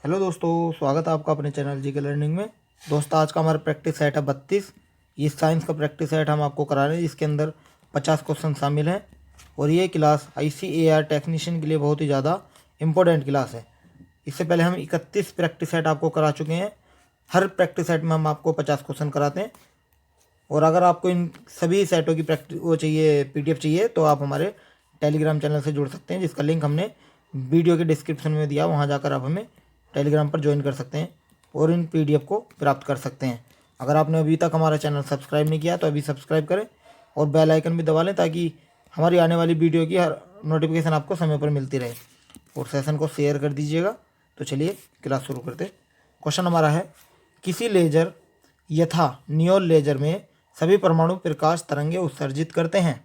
Hello दोस्तों, स्वागत है आपका अपने चैनल जी के लर्निंग में। दोस्तों, आज का हमारा प्रैक्टिस सेट है 32। ये साइंस का प्रैक्टिस सेट हम आपको करा रहे हैं, जिसके अंदर 50 क्वेश्चन शामिल हैं। और ये क्लास ICAR टेक्नीशियन के लिए बहुत ही ज़्यादा इंपॉर्टेंट क्लास है। इससे पहले हम 31 प्रैक्टिस सेट आपको करा चुके हैं। हर प्रैक्टिस सेट में हम आपको 50 क्वेश्चन कराते हैं। और अगर आपको इन सभी सेटों की प्रैक्टिस चाहिए, PDF चाहिए, तो आप हमारे टेलीग्राम चैनल से जुड़ सकते हैं, जिसका लिंक हमने वीडियो के डिस्क्रिप्शन में दिया। वहाँ जाकर आप हमें टेलीग्राम पर ज्वाइन कर सकते हैं और इन PDF को प्राप्त कर सकते हैं। अगर आपने अभी तक हमारा चैनल सब्सक्राइब नहीं किया तो अभी सब्सक्राइब करें और बेल आइकन भी दबा लें, ताकि हमारी आने वाली वीडियो की हर नोटिफिकेशन आपको समय पर मिलती रहे। और सेशन को शेयर कर दीजिएगा। तो चलिए क्लास शुरू करते। क्वेश्चन हमारा है, किसी लेजर यथा नियोल लेजर में सभी परमाणु प्रकाश तरंगें उत्सर्जित करते हैं।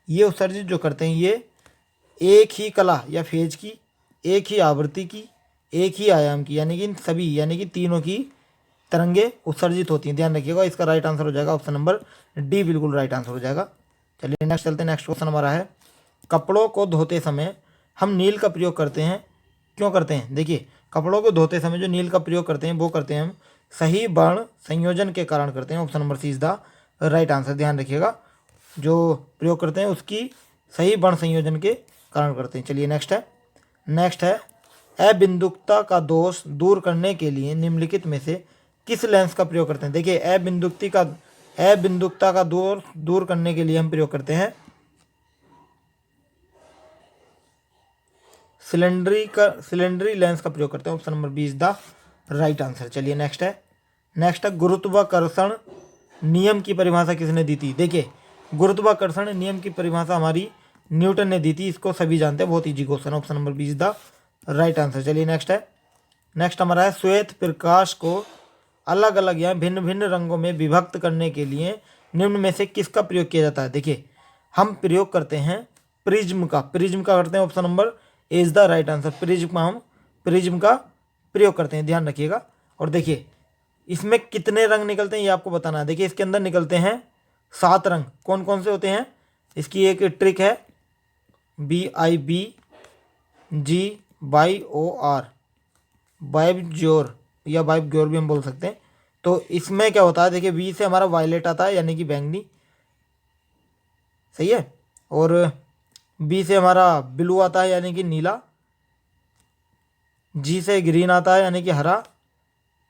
ये उत्सर्जित जो करते हैं, ये एक ही कला या फेज की, एक ही आवृत्ति की, एक ही आयाम की, यानी कि सभी, यानी कि तीनों की तरंगे उत्सर्जित होती हैं। ध्यान रखिएगा, इसका राइट आंसर हो जाएगा ऑप्शन नंबर डी, बिल्कुल राइट आंसर हो जाएगा। चलिए नेक्स्ट चलते हैं। नेक्स्ट क्वेश्चन हमारा है, कपड़ों को धोते समय हम नील का प्रयोग करते हैं, क्यों करते हैं? देखिए, कपड़ों को धोते समय जो नील का प्रयोग करते हैं वो करते हैं हम सही वर्ण संयोजन के कारण करते हैं। Option number C is the right answer. ध्यान रखिएगा, जो प्रयोग करते हैं उसकी सही वर्ण संयोजन के कारण करते हैं। चलिए नेक्स्ट है अबिंदुकता का दोष दूर करने के लिए निम्नलिखित में से किस लेंस का प्रयोग करते हैं? देखिए, अबिंदुकता का दोष दूर करने के लिए हम प्रयोग करते हैं सिलेंडरी लेंस का प्रयोग करते हैं। Option number B is the right answer. चलिए नेक्स्ट है गुरुत्वाकर्षण नियम की परिभाषा किसने दी थी? देखिए, गुरुत्वाकर्षण नियम की परिभाषा हमारी न्यूटन ने दी थी। इसको सभी जानते हैं, बहुत easy question. Option number B is the right answer. चलिए नेक्स्ट हमारा है, श्वेत प्रकाश को अलग अलग या भिन्न भिन्न रंगों में विभक्त करने के लिए निम्न में से किसका प्रयोग किया जाता है? देखिए, हम प्रयोग करते हैं प्रिज्म का करते हैं। Option number A is the right answer. Prism का प्रयोग करते हैं, ध्यान रखिएगा। और देखिए, इसमें कितने रंग निकलते हैं ये आपको बताना है। देखिए, इसके अंदर निकलते हैं 7 रंग। कौन कौन से होते हैं? इसकी एक ट्रिक है, BIBGYOR, बाइबज्योर या बाइबग्योर भी हम बोल सकते हैं। तो इसमें क्या होता है, देखिए, बी से हमारा वायलेट आता है, यानी कि बैंगनी, सही है। और बी से हमारा ब्लू आता है, यानी कि नीला। जी से ग्रीन आता है, यानी कि हरा।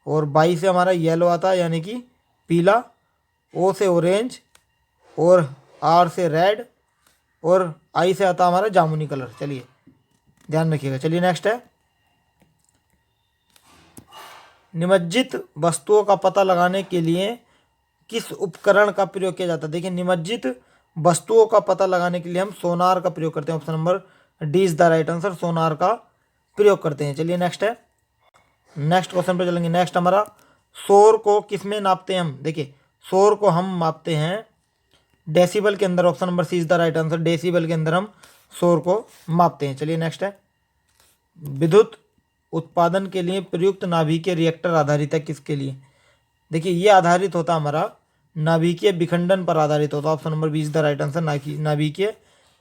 और बाई से हमारा येलो आता है, यानी कि पीला। ओ से ऑरेंज। और आर से रेड। और आई से आता है हमारा जामुनी कलर। चलिए ध्यान रखिएगा। चलिए नेक्स्ट है, निमज्जित वस्तुओं का पता लगाने के लिए किस उपकरण का प्रयोग किया जाता है? देखिए, निमज्जित वस्तुओं का पता लगाने के लिए हम सोनार का प्रयोग करते हैं। Option number D is the right answer. Sonar का प्रयोग करते हैं। चलिए नेक्स्ट क्वेश्चन पे चलेंगे। नेक्स्ट हमारा, शोर को किसमें नापते हैं हम? देखिए, शोर को हम मापते हैं डेसिबल के अंदर। Option number C is the right answer. Decibel के अंदर हम शोर को मापते हैं। चलिए नेक्स्ट है, विद्युत उत्पादन के लिए प्रयुक्त नाभिकीय रिएक्टर आधारित है किसके लिए? देखिए, ये आधारित होता हमारा नाभिकीय विखंडन पर आधारित होता है। Option number B is the right answer. नाभिकीय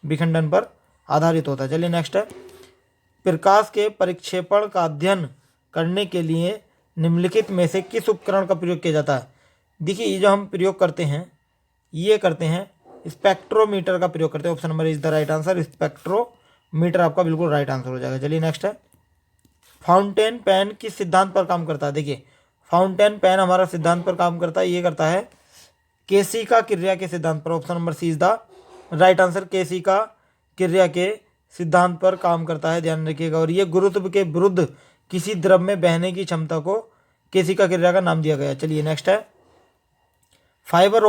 विखंडन पर आधारित होता है। चलिए नेक्स्ट है, प्रकाश के परिक्षेपण का अध्ययन करने के लिए निम्नलिखित में से किस उपकरण का प्रयोग किया जाता है? देखिए, ये जो हम प्रयोग करते हैं, ये करते हैं स्पेक्ट्रोमीटर का प्रयोग करते हैं। Option number is the right answer. Spectrometer आपका बिल्कुल राइट आंसर हो जाएगा। चलिए नेक्स्ट है, फाउंटेन पेन किस सिद्धांत पर काम करता है? देखिए, फाउंटेन पेन हमारा सिद्धांत पर काम करता है, ये करता है केशिका क्रिया के सिद्धांत पर। Option number C is the right answer. केशिका क्रिया के सिद्धांत पर काम करता है, ध्यान रखिएगा। और ये गुरुत्व के विरुद्ध किसी द्रव में बहने की क्षमता को केशिका क्रिया का नाम दिया गया। चलिए नेक्स्ट है, फाइबर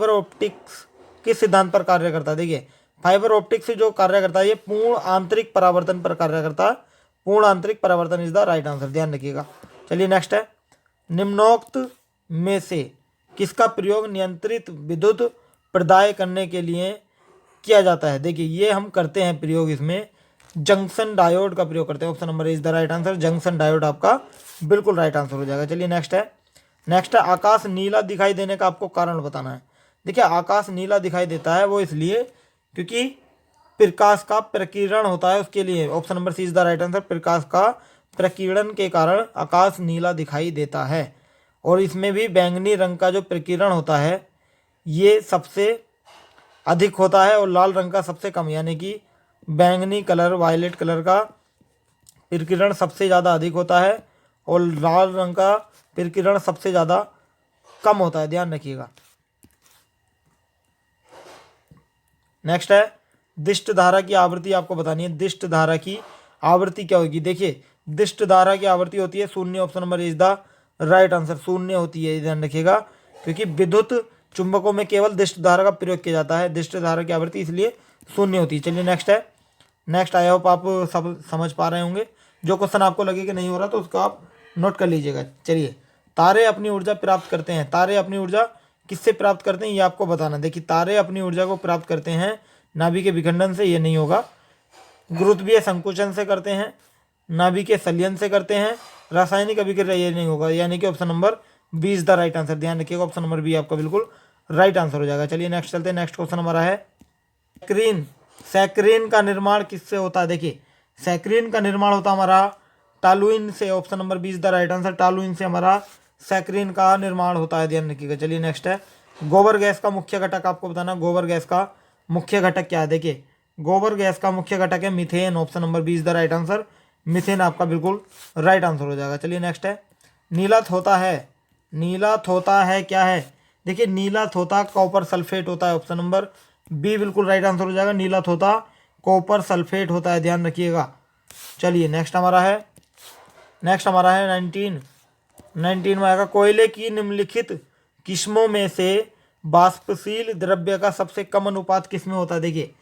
ऑप्टिक्स किस सिद्धांत पर कार्य करता है? देखिए, फाइबर ऑप्टिक्स जो कार्य करता है, ये पूर्ण आंतरिक परावर्तन पर कार्य करता है। पूर्ण आंतरिक परावर्तन इज द राइट आंसर, ध्यान रखिएगा। चलिए नेक्स्ट है, निम्नोक्त में से किसका प्रयोग नियंत्रित विद्युत प्रदाय करने के लिए किया जाता है? देखिए, ये हम करते हैं प्रयोग, इसमें जंक्शन डायोड का प्रयोग करते हैं। Option number is the right answer. Junction diode आपका बिल्कुल राइट आंसर हो जाएगा। चलिए नेक्स्ट है, आकाश नीला दिखाई देने का आपको कारण बताना है। देखिए, आकाश नीला दिखाई देता है वो इसलिए क्योंकि प्रकाश का प्रकीर्णन होता है, उसके लिए। Option number C is the right answer. प्रकाश का प्रकीर्णन के कारण आकाश नीला दिखाई देता है। और इसमें भी बैंगनी रंग का जो प्रकीर्णन होता है ये सबसे अधिक होता है और लाल रंग का सबसे कम, यानी कि बैंगनी कलर वायलेट कलर का प्रकीर्णन सबसे ज़्यादा अधिक होता है और लाल रंग का प्रकीर्णन सबसे ज़्यादा कम होता है, ध्यान रखिएगा। नेक्स्ट है दिष्ट धारा की आवृत्ति आपको बतानी है। दिष्ट धारा की आवृत्ति क्या होगी? देखिए दिष्ट धारा की आवृत्ति होती है शून्य, option number is the right answer, शून्य होती है, ध्यान रखिएगा, क्योंकि विद्युत चुंबकों में केवल दिष्ट धारा का प्रयोग किया जाता है, दिष्ट धारा की आवृत्ति इसलिए शून्य होती है। चलिए नेक्स्ट है, नेक्स्ट आई होप आप सब समझ पा रहे होंगे। जो क्वेश्चन आपको लगे कि नहीं हो रहा तो उसको आप नोट कर लीजिएगा। चलिए, तारे अपनी ऊर्जा प्राप्त करते हैं, तारे अपनी ऊर्जा किससे प्राप्त करते हैं ये आपको बताना। देखिए तारे अपनी ऊर्जा को प्राप्त करते हैं नाभिक के विखंडन से, ये नहीं होगा, गुरुत्वीय संकुचन से करते हैं, नाभिक के संलयन से करते हैं, रासायनिक अभिक्रिया, ये नहीं होगा, यानी कि option number B is the right answer, ध्यान रखिएगा, ऑप्शन नंबर बी आपका बिल्कुल राइट आंसर हो जाएगा। चलिए नेक्स्ट चलते हैं, नेक्स्ट क्वेश्चन हमारा है सैक्रीन। सैक्रीन का निर्माण किससे होता है? देखिए सैक्रीन का निर्माण होता है हमारा टालुइन से, option number B is the right answer, toluene से हमारा सैक्रीन का निर्माण होता है, ध्यान रखिएगा। चलिए नेक्स्ट है गोबर गैस का मुख्य घटक आपको बताना, गोबर गैस का मुख्य घटक क्या है? देखिए गोबर गैस का मुख्य घटक है methane, option number B is the right answer, methane आपका बिल्कुल राइट आंसर हो जाएगा। चलिए नेक्स्ट है नीला थोता है, नीला थोता है क्या है? देखिए नीला थोता कॉपर सल्फेट होता है, ऑप्शन नंबर बी बिल्कुल राइट आंसर हो जाएगा, नीला थोता कॉपर सल्फेट होता है, ध्यान रखिएगा। चलिए नेक्स्ट हमारा है 19 में आएगा कोयले की निम्नलिखित किस्मों में से वाष्पशील द्रव्य का सबसे कम अनुपात किसमें होता है? देखिए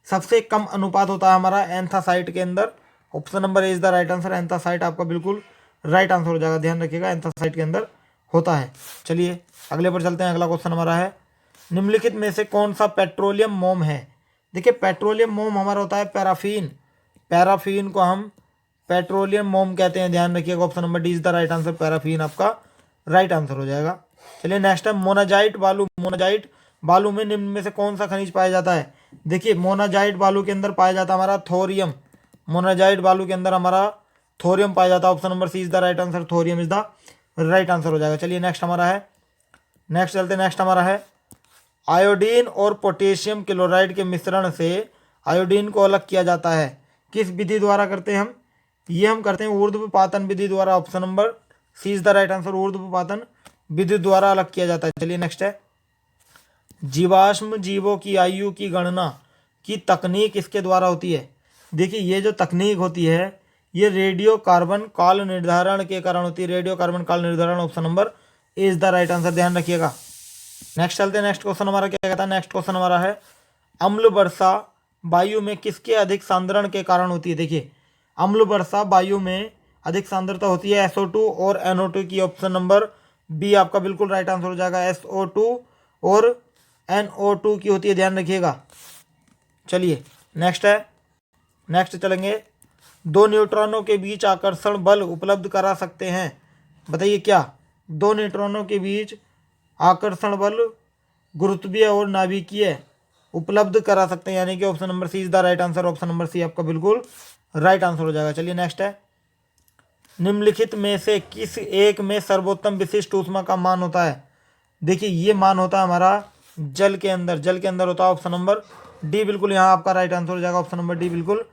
सबसे कम अनुपात होता है हमारा एंथासाइट के अंदर, option number is the right answer, anthracite आपका बिल्कुल राइट आंसर हो जाएगा, ध्यान रखिएगा, एंथासाइट के अंदर होता है। चलिए अगले पर चलते हैं, अगला क्वेश्चन हमारा है निम्नलिखित में से कौन सा पेट्रोलियम मोम है? देखिए पेट्रोलियम मोम हमारा होता है पैराफीन, पैराफीन को हम पेट्रोलियम मोम कहते हैं, ध्यान रखिएगा, option number D is the right answer, paraffin आपका राइट आंसर हो जाएगा। चलिए नेक्स्ट है मोनाजाइट बालू, मोनाजाइट बालू में निम्न में से कौन सा खनिज पाया जाता है? देखिए मोनाजाइट बालू के अंदर पाया जाता है हमारा थोरियम, मोनाजाइट बालू के अंदर हमारा थोरियम पाया जाता है, option number C is the right answer, thorium is the right answer हो जाएगा। चलिए नेक्स्ट हमारा है, नेक्स्ट चलते नेक्स्ट हमारा है आयोडीन और पोटेशियम क्लोराइड के मिश्रण से आयोडीन को अलग किया जाता है, किस विधि द्वारा करते हैं हम? ये हम करते हैं ऊर्ध्वपातन विधि द्वारा, option number C is the right answer, ऊर्ध्वपातन विधि द्वारा अलग किया जाता है। चलिए नेक्स्ट है जीवाश्म जीवों की आयु की गणना की तकनीक इसके द्वारा होती है? देखिए ये जो तकनीक होती है ये रेडियो कार्बन काल निर्धारण के कारण होती है, रेडियो कार्बन काल निर्धारण, option number is the right answer, ध्यान रखिएगा। नेक्स्ट चलते हैं, नेक्स्ट क्वेश्चन हमारा क्या कहता है? नेक्स्ट क्वेश्चन हमारा है अम्ल वर्षा वायु में किसके अधिक सांद्रण के कारण होती है? देखिए अम्ल वर्षा वायु में अधिक सांद्रता होती है SO2 और NO2 की, ऑप्शन नंबर बी आपका बिल्कुल राइट आंसर हो जाएगा, SO2 और NO2 की होती है, ध्यान रखिएगा। चलिए नेक्स्ट है, नेक्स्ट चलेंगे दो न्यूट्रॉनों के बीच आकर्षण बल उपलब्ध करा सकते हैं, बताइए क्या? दो न्यूट्रॉनों के बीच आकर्षण बल गुरुत्वीय और नाभिकीय उपलब्ध करा सकते हैं, यानी कि option number C is the right answer, option number C आपका बिल्कुल राइट आंसर हो जाएगा। चलिए नेक्स्ट है निम्नलिखित में से किस एक में सर्वोत्तम विशिष्ट ऊष्मा का मान होता है? देखिए ये मान होता है हमारा जल के अंदर, जल के अंदर होता है, ऑप्शन नंबर डी बिल्कुल यहाँ आपका राइट आंसर हो जाएगा, ऑप्शन नंबर डी बिल्कुल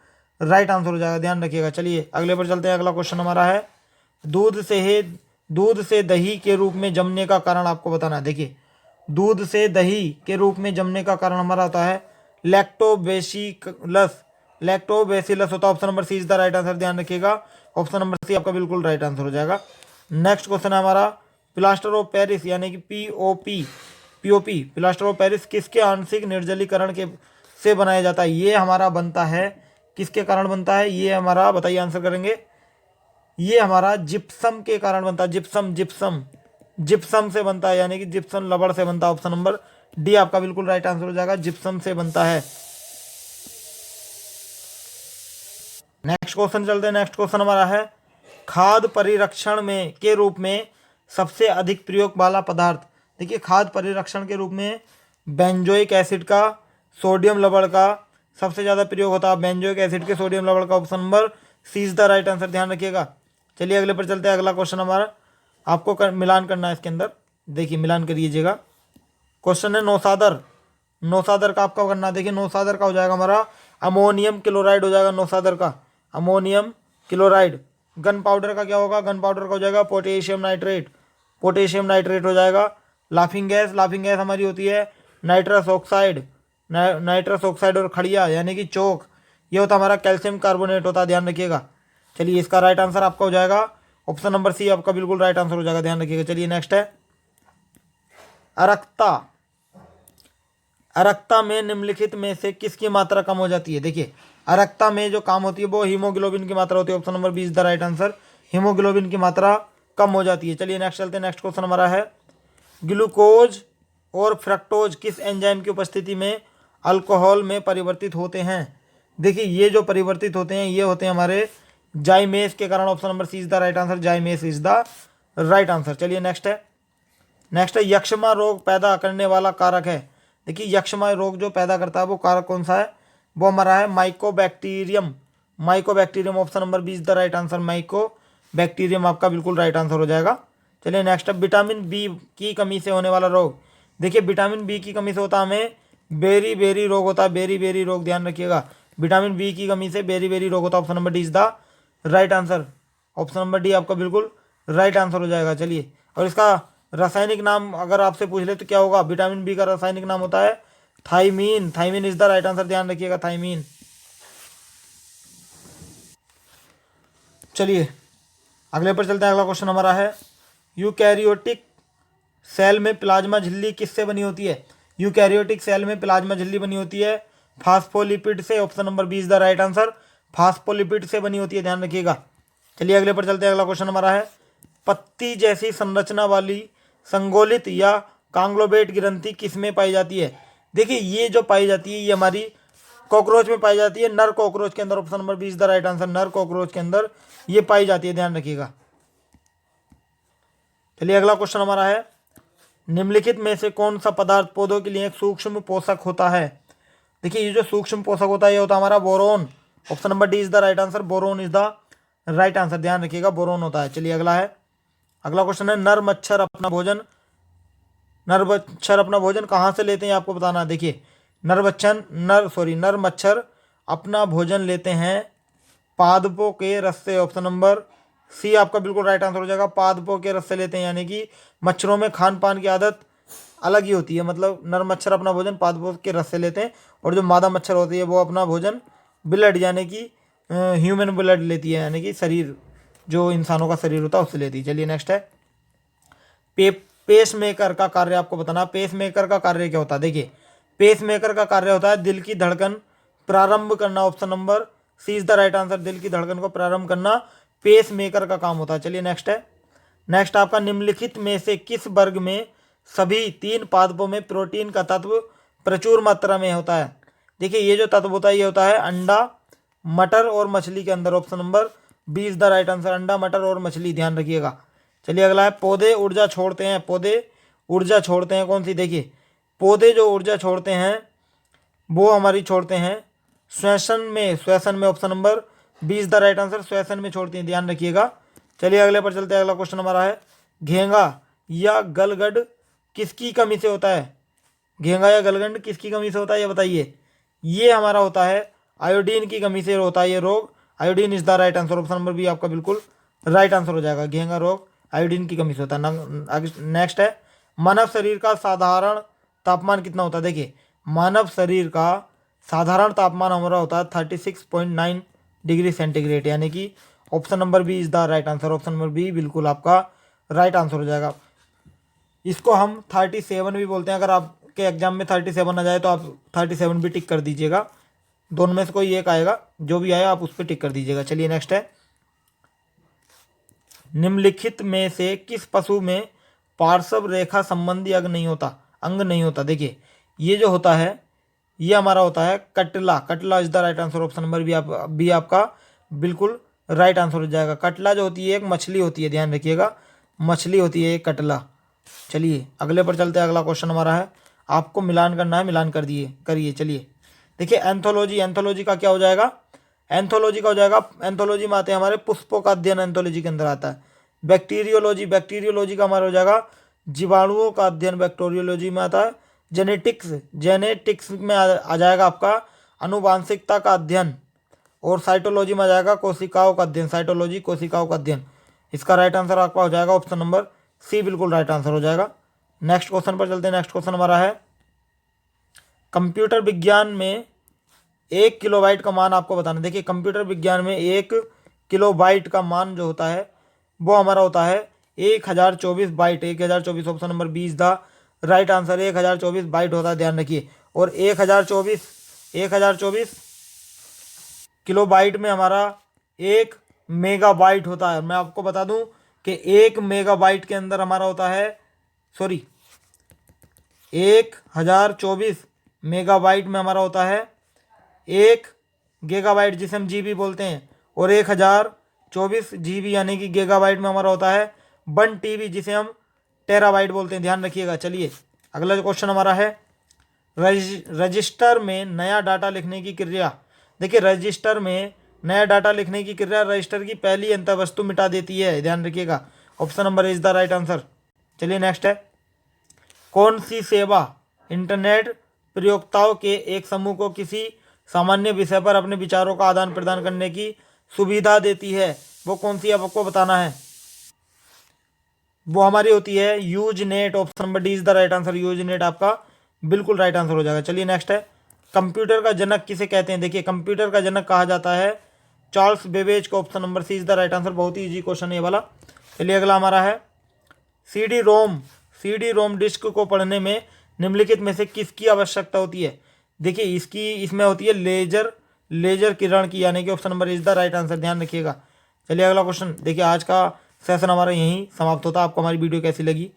राइट आंसर हो जाएगा, ध्यान रखिएगा। चलिए अगले पर चलते हैं, अगला क्वेश्चन हमारा है दूध से दही के रूप में जमने का कारण आपको बताना है। देखिए दूध से दही के रूप में जमने का कारण हमारा होता है लैक्टोबैसिलस, लैक्टोबैसिलस होता है, option number C is the right answer, ध्यान रखिएगा, ऑप्शन नंबर सी आपका बिल्कुल राइट आंसर हो जाएगा। नेक्स्ट क्वेश्चन है हमारा प्लास्टर ऑफ पेरिस यानी कि पीओपी प्लास्टर ऑफ पेरिस किसके आंशिक निर्जलीकरण के से बनाया जाता है? ये हमारा बनता है किसके कारण बनता है? ये हमारा बताइए, आंसर करेंगे, ये हमारा जिप्सम के कारण बनता है, जिप्सम से बनता है, यानी कि जिप्सम लबड़ से बनता है, ऑप्शन नंबर डी आपका बिल्कुल राइट आंसर हो जाएगा, जिप्सम से बनता है। नेक्स्ट क्वेश्चन चलते हैं, नेक्स्ट क्वेश्चन हमारा है खाद्य परिरक्षण में के रूप में सबसे अधिक प्रयोग वाला पदार्थ? देखिए खाद्य परिरक्षण के रूप में बेंजोइक एसिड का, सोडियम लवण का सबसे ज़्यादा प्रयोग होता है, बेंजोइक एसिड के, सोडियम लवण का, option number C is the right answer, ध्यान रखिएगा। चलिए अगले पर चलते हैं। अगला क्वेश्चन हमारा आपको मिलान करना है इसके अंदर। देखिए मिलान करिएगा। क्वेश्चन है नौसादर। नौसादर का आपका करना है। देखिए नौसादर का हो जाएगा हमारा अमोनियम क्लोराइड हो जाएगा नौसादर का, अमोनियम क्लोराइड। गन पाउडर का क्या होगा? गन पाउडर का हो जाएगा पोटेशियम नाइट्रेट, पोटेशियम नाइट्रेट हो जाएगा। लाफिंग गैस, लाफिंग गैस हमारी होती है नाइट्रस ऑक्साइड, नाइट्रस ऑक्साइड। और खड़िया यानी कि चौक, ये होता है हमारा कैल्शियम कार्बोनेट होता है, ध्यान रखिएगा। चलिए इसका राइट आंसर आपका हो जाएगा ऑप्शन नंबर सी, आपका बिल्कुल राइट आंसर हो जाएगा, ध्यान रखिएगा। चलिए नेक्स्ट है अरक्ता। अरक्ता में निम्नलिखित में से किसकी मात्रा कम हो जाती है? देखिए अरक्ता में जो काम होती है वो हीमोग्लोबिन की मात्रा होती है। Option number B is the right answer, haemoglobin की मात्रा कम हो जाती है। चलिए नेक्स्ट चलते हैं। नेक्स्ट क्वेश्चन हमारा है ग्लूकोज और फ्रक्टोज किस एंजाइम की उपस्थिति में अल्कोहल में परिवर्तित होते हैं? देखिए ये जो परिवर्तित होते हैं ये होते हैं हमारे जाइमेस के कारण। Option number C is the right answer, zymase is the right answer. चलिए नेक्स्ट है। नेक्स्ट है यक्ष्मा रोग पैदा करने वाला कारक है। देखिए यक्ष्मा रोग जो पैदा करता है वो कारक कौन सा है? वो हमारा है mycobacterium, mycobacterium. Option number B is the right answer, mycobacterium आपका बिल्कुल राइट आंसर हो जाएगा। चलिए नेक्स्ट है विटामिन बी की कमी से होने वाला रोग। देखिए विटामिन बी की कमी से होता है हमें बेरी बेरी रोग होता है, बेरी बेरी रोग, ध्यान रखिएगा। विटामिन बी की कमी से बेरी बेरी रोग होता है। Option number D is the right answer, option number D आपका बिल्कुल राइट आंसर हो जाएगा। चलिए और इसका रासायनिक नाम अगर आपसे पूछ ले तो क्या होगा? विटामिन बी का रासायनिक नाम होता है thiamine, thiamine is the right answer, ध्यान रखिएगा, थाइमीन। चलिए अगले पर चलते हैं। अगला क्वेश्चन हमारा है यूकैरियोटिक सेल में प्लाज्मा झिल्ली किससे बनी होती है? यूकैरियोटिक सेल में प्लाज्मा झिल्ली बनी होती है फास्फोलिपिड से। Option number B is the right answer, phospholipid से बनी होती है, ध्यान रखिएगा। चलिए अगले पर चलते हैं। अगला क्वेश्चन हमारा है पत्ती जैसी संरचना वाली संगोलित या कांग्लोमेरेट ग्रंथि किसमें पाई जाती है? देखिए ये जो पाई जाती है ये हमारी कॉकरोच में पाई जाती है, नर कॉकरोच के अंदर। Option number B is the right answer, नर कॉकरोच के अंदर ये पाई जाती है, ध्यान रखिएगा। चलिए अगला क्वेश्चन हमारा है निम्नलिखित में से कौन सा पदार्थ पौधों के लिए एक सूक्ष्म पोषक होता है? देखिए ये जो सूक्ष्म पोषक होता है ये होता है हमारा boron. Option number D is the right answer, boron is the right answer, ध्यान रखिएगा, बोरोन होता है। चलिए अगला है। अगला क्वेश्चन है नर मच्छर अपना भोजन कहाँ से लेते हैं आपको बताना है। देखिए नर मच्छर अपना भोजन लेते हैं पादपों के रस से। ऑप्शन नंबर सी आपका बिल्कुल राइट आंसर हो जाएगा, पादपों के रस से लेते हैं। यानी कि मच्छरों में खान पान की आदत अलग ही होती है, मतलब नर मच्छर अपना भोजन पादपों के रस से लेते हैं, और जो मादा मच्छर होती है वो अपना भोजन ब्लड यानी कि ह्यूमन ब्लड लेती है, यानी कि शरीर जो इंसानों का शरीर होता है उससे लेती है। चलिए नेक्स्ट है पेस मेकर का कार्य आपको बताना। पेस मेकर का कार्य क्या होता है? देखिए पेस मेकर का कार्य होता है दिल की धड़कन प्रारंभ करना। Option number C is the right answer, दिल की धड़कन को प्रारंभ करना पेस मेकर का काम होता है। चलिए नेक्स्ट है। नेक्स्ट आपका निम्नलिखित में से किस वर्ग में सभी 3 पादपों में प्रोटीन का तत्व प्रचुर मात्रा में होता है? देखिए ये जो तत्व होता है ये होता है अंडा, मटर और मछली के अंदर। Option number B is the right answer, अंडा, मटर और मछली, ध्यान रखिएगा। चलिए अगला है पौधे ऊर्जा छोड़ते हैं। पौधे ऊर्जा छोड़ते हैं कौन सी? देखिए पौधे जो ऊर्जा छोड़ते हैं वो हमारी छोड़ते हैं श्वसन में। Option number B is the right answer, श्वसन में छोड़ते हैं, ध्यान रखिएगा। चलिए अगले पर चलते हैं। अगला क्वेश्चन हमारा है घेंगा या गलगंड किसकी कमी से होता है? घेंगा या गलगंड किसकी कमी से होता है ये बताइए। ये हमारा होता है आयोडीन की कमी से होता है ये रोग, iodine is the right answer. Option number B आपका बिल्कुल राइट आंसर हो जाएगा, घेंगा रोग आयोडीन की कमी से होता है। नेक्स्ट है मानव शरीर का साधारण तापमान कितना होता है? देखिए मानव शरीर का साधारण तापमान हमारा होता है 36.9 डिग्री सेंटीग्रेड, यानी कि option number B is the right answer, option number B बिल्कुल आपका राइट आंसर हो जाएगा। इसको हम 37 भी बोलते हैं। अगर आपके एग्जाम में 37 आ जाए तो आप 37 भी टिक कर दीजिएगा, दोनों में से कोई एक आएगा, जो भी आया आप उस पर टिक कर दीजिएगा। चलिए नेक्स्ट है निम्नलिखित में से किस पशु में पार्श्व रेखा संबंधी अंग नहीं होता? देखिए ये जो होता है ये हमारा होता है catla, catla is the right answer. Option number B आपका बिल्कुल राइट आंसर हो जाएगा। कटला जो होती है एक मछली होती है, ध्यान रखिएगा, मछली होती है एक कटला। चलिए अगले पर चलते हैं। अगला क्वेश्चन हमारा है आपको मिलान करना है, मिलान करिए। चलिए देखिए एंथोलॉजी का क्या हो जाएगा? एंथोलॉजी का हो जाएगा, एंथोलॉजी में आते हैं हमारे पुष्पों का अध्ययन, एंथोलॉजी के अंदर आता है। बैक्टीरियोलॉजी, बैक्टीरियोलॉजी का हमारा हो जाएगा जीवाणुओं का अध्ययन, बैक्टीरियोलॉजी में आता है। जेनेटिक्स, जेनेटिक्स में आ जाएगा आपका आनुवांशिकता का अध्ययन। और साइटोलॉजी में आ जाएगा कोशिकाओं का अध्ययन, साइटोलॉजी कोशिकाओं का अध्ययन। इसका राइट आंसर आपका हो जाएगा ऑप्शन नंबर सी, बिल्कुल राइट आंसर हो जाएगा। नेक्स्ट क्वेश्चन पर चलते हैं। नेक्स्ट क्वेश्चन हमारा है कंप्यूटर विज्ञान में 1 किलोबाइट का मान आपको बताना। देखिए कंप्यूटर विज्ञान में 1 किलोबाइट का मान जो होता है वो हमारा होता है 1024 byte. 1024 option number B is the right answer. 1024 byte होता है, ध्यान रखिए। और 1024 किलोबाइट में हमारा 1 मेगाबाइट होता है। मैं आपको बता दूं कि 1 मेगाबाइट के अंदर हमारा होता है 1024 मेगाबाइट में हमारा होता है 1 गीगाबाइट, जिसे हम जीबी बोलते हैं। और 1024 जीबी यानी कि गीगाबाइट में हमारा होता है 1 टीबी, जिसे हम टेराबाइट बोलते हैं, ध्यान रखिएगा। चलिए अगला जो क्वेश्चन हमारा है रजिस्टर में नया डाटा लिखने की क्रिया। देखिए रजिस्टर में नया डाटा लिखने की क्रिया रजिस्टर की पहली अंतः वस्तु मिटा देती है, ध्यान रखिएगा। Option number is the right answer. चलिए नेक्स्ट है, कौन सी सेवा इंटरनेट प्रयोक्ताओं के एक समूह को किसी सामान्य विषय पर अपने विचारों का आदान प्रदान करने की सुविधा देती है? वो कौन सी है आपको बताना है। वो हमारी होती है use net. Option number D is the right answer. Use net आपका बिल्कुल राइट आंसर हो जाएगा। चलिए नेक्स्ट है, कंप्यूटर का जनक किसे कहते हैं? देखिए कंप्यूटर का जनक कहा जाता है चार्ल्स बेबेज को। Option number C is the right answer. बहुत ही इजी क्वेश्चन है ये वाला। चलिए अगला हमारा है सीडी रोम डिस्क को पढ़ने में निम्नलिखित में से किसकी आवश्यकता होती है? देखिए इसमें होती है लेजर किरण की, यानी कि option number is the right answer, ध्यान रखिएगा। चलिए अगला क्वेश्चन। देखिए आज का सेशन हमारा यहीं समाप्त होता है। आपको हमारी वीडियो कैसी लगी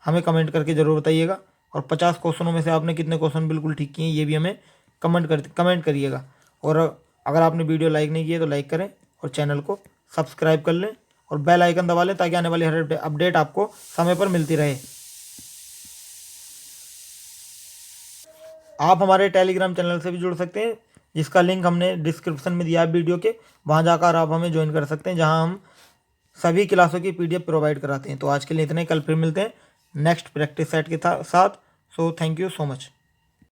हमें कमेंट करके ज़रूर बताइएगा। और 50 क्वेश्चनों में से आपने कितने क्वेश्चन बिल्कुल ठीक किए ये भी हमें कमेंट करिएगा। और अगर आपने वीडियो लाइक नहीं की है तो लाइक करें और चैनल को सब्सक्राइब कर लें और बेल आइकन दबा लें ताकि आने वाली हर अपडेट आपको समय पर मिलती रहे। आप हमारे टेलीग्राम चैनल से भी जुड़ सकते हैं, जिसका लिंक हमने डिस्क्रिप्शन में दिया है वीडियो के। वहाँ जाकर आप हमें ज्वाइन कर सकते हैं, जहाँ हम सभी क्लासों की PDF प्रोवाइड कराते हैं। तो आज के लिए इतने, कल फिर मिलते हैं नेक्स्ट प्रैक्टिस सेट के साथ। So thank you so much.